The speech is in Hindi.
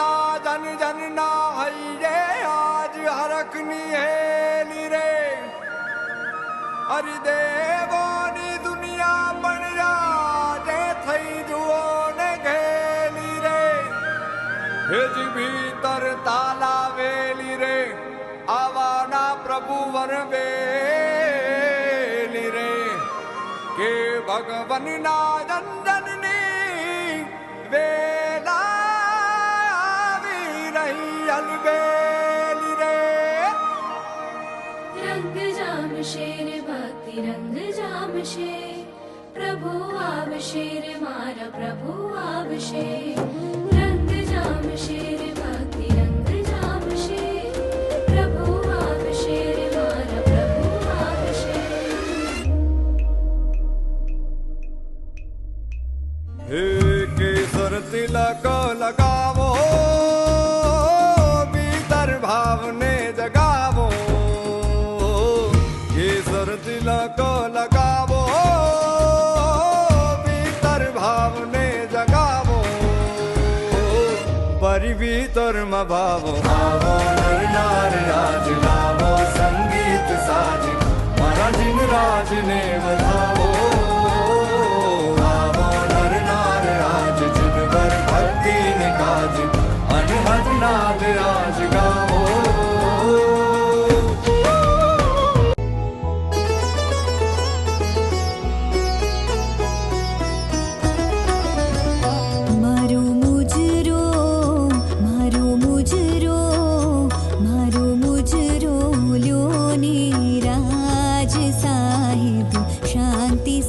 ता जन जन ना हईरे आज हरकनी है रे हरि देवोनी दुनिया बन जाए थई जुओ ने घेली रे हेज भीतर ताला वेली रे आवाना प्रभु वर वेली रे के भगवन ना जनजननी वेला अलबेली रे रंग जाम शेर भक्ति रंग जाम शेर प्रभु आव शेर मारा प्रभु आव शेर रंग जाम शेर भक्ति रंग जाम शेर प्रभु आव शेर मारा प्रभु आव शेर हे केसर तिलक लगावो भावने जगावो केसर तिलक लगावो भीतर भावने जगावो परि भीतर में भावो आवो नर नार राज लावो संगीत साज मारा जिन राज ने बधावो आवो नर नार राज जिन पर भक्ति ने काज अनहद नाद राज गावो शांति